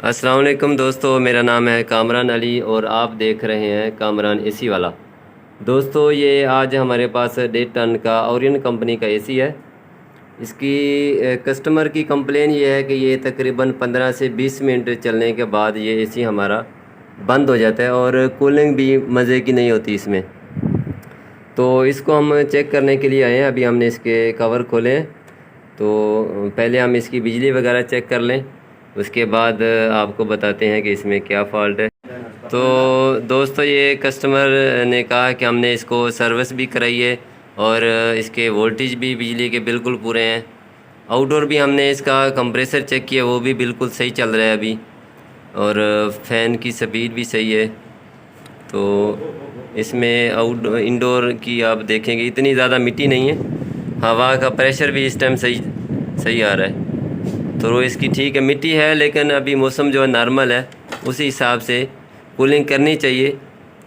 अस्सलाम वालेकुम दोस्तों, मेरा नाम है कामरान अली और आप देख रहे हैं कामरान एसी वाला। दोस्तों ये आज हमारे पास 1.5 टन का ओरियन कंपनी का एसी है। इसकी कस्टमर की कंप्लेन ये है कि ये तकरीबन 15 से 20 मिनट चलने के बाद ये एसी हमारा बंद हो जाता है और कूलिंग भी मज़े की नहीं होती इसमें। तो इसको हम चेक करने के लिए आए हैं। अभी हमने इसके कवर खोले हैं, तो पहले हम इसकी बिजली वगैरह चेक कर लें, उसके बाद आपको बताते हैं कि इसमें क्या फ़ॉल्ट है। तो दोस्तों ये कस्टमर ने कहा कि हमने इसको सर्विस भी कराई है और इसके वोल्टेज भी बिजली के बिल्कुल पूरे हैं। आउटडोर भी हमने इसका कंप्रेसर चेक किया, वो भी बिल्कुल सही चल रहा है अभी, और फ़ैन की स्पीड भी सही है। तो इसमें इंडोर की आप देखेंगे इतनी ज़्यादा मिट्टी नहीं है, हवा का प्रेशर भी इस टाइम सही आ रहा है। तो इसकी ठीक है, मिट्टी है लेकिन अभी मौसम जो है नॉर्मल है, उसी हिसाब से कूलिंग करनी चाहिए।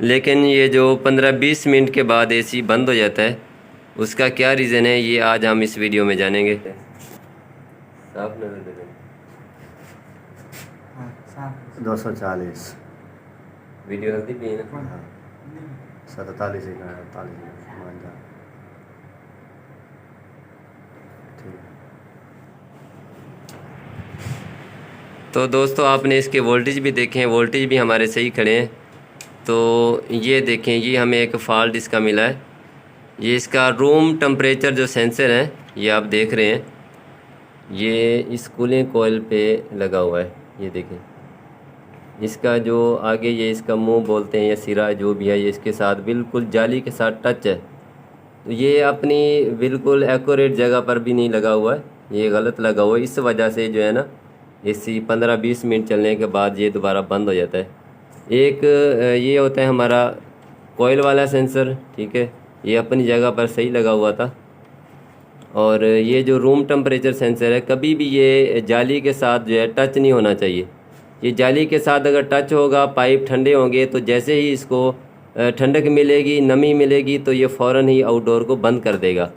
लेकिन ये जो 15-20 मिनट के बाद एसी बंद हो जाता है, उसका क्या रीज़न है ये आज हम इस वीडियो में जानेंगे। साफ नजर दे दें। 240 वीडियो हल्दी भी है ना। 47 मान जा। तो दोस्तों आपने इसके वोल्टेज भी देखे हैं, वोल्टेज भी हमारे सही खड़े हैं। तो ये देखें, ये हमें एक फ़ॉल्ट इसका मिला है। ये इसका रूम टेम्परेचर जो सेंसर है, ये आप देख रहे हैं, ये इस कूलिंग कोयल पे लगा हुआ है। ये देखें, इसका जो आगे ये इसका मुंह बोलते हैं या सिरा जो भी है, ये इसके साथ बिल्कुल जाली के साथ टच है। तो ये अपनी बिल्कुल एक्यूरेट जगह पर भी नहीं लगा हुआ है, ये गलत लगा हुआ है। इस वजह से जो है ना, एसी 15-20 मिनट चलने के बाद ये दोबारा बंद हो जाता है। एक ये होता है हमारा कोयल वाला सेंसर, ठीक है, ये अपनी जगह पर सही लगा हुआ था। और ये जो रूम टेम्परेचर सेंसर है, कभी भी ये जाली के साथ जो है टच नहीं होना चाहिए। ये जाली के साथ अगर टच होगा, पाइप ठंडे होंगे, तो जैसे ही इसको ठंडक मिलेगी, नमी मिलेगी, तो ये फ़ौरन ही आउटडोर को बंद कर देगा।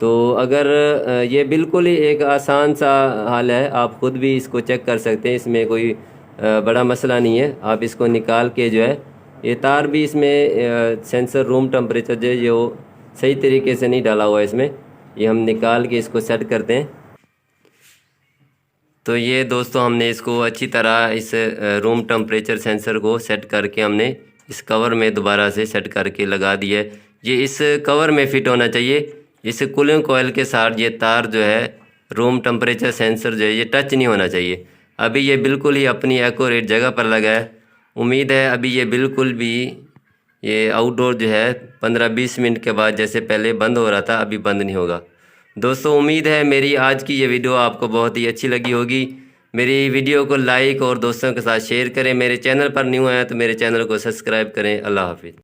तो अगर ये बिल्कुल ही एक आसान सा हल है, आप ख़ुद भी इसको चेक कर सकते हैं, इसमें कोई बड़ा मसला नहीं है। आप इसको निकाल के जो है, ये तार भी इसमें सेंसर रूम टेम्परेचर जो सही तरीके से नहीं डाला हुआ है इसमें, ये हम निकाल के इसको सेट करते हैं। तो ये दोस्तों हमने इसको अच्छी तरह इस रूम टेम्परेचर सेंसर को सेट करके हमने इस कवर में दोबारा से सेट करके लगा दिया है। ये इस कवर में फ़िट होना चाहिए। इस कूलिंग कोयल के साथ ये तार जो है, रूम टेम्परेचर सेंसर जो है, ये टच नहीं होना चाहिए। अभी ये बिल्कुल ही अपनी एक्यूरेट जगह पर लगा है। उम्मीद है अभी ये बिल्कुल भी ये आउटडोर जो है 15-20 मिनट के बाद जैसे पहले बंद हो रहा था, अभी बंद नहीं होगा। दोस्तों उम्मीद है मेरी आज की ये वीडियो आपको बहुत ही अच्छी लगी होगी। मेरी वीडियो को लाइक और दोस्तों के साथ शेयर करें। मेरे चैनल पर न्यू आए तो मेरे चैनल को सब्सक्राइब करें। अल्लाह हाफिज़।